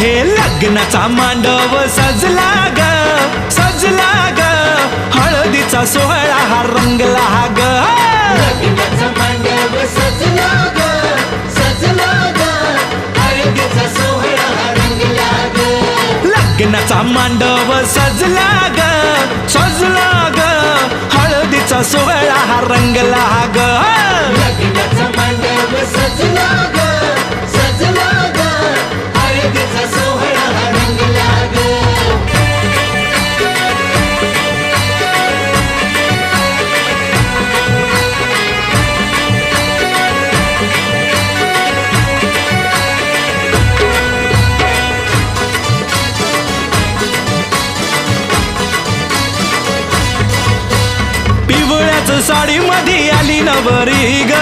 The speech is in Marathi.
हे लग्नाचा मांडव सजला ग सजला ग, हळदीचा सोहळा हा रंगला ग. लग्नाचा मांडव सजला ग सजला ग, हळदीचा सोहळा हा रंगला ग. लग्नाचा मांडव सजला ग सजला ग, हळदीचा सोहळा हा रंगला ग. लग्नाचा मांडव सजला ग सजला ग, हळदीचा सोहळा हा रंगला ग. पिवळ्याच साडी मध्ये आली नवरी ग,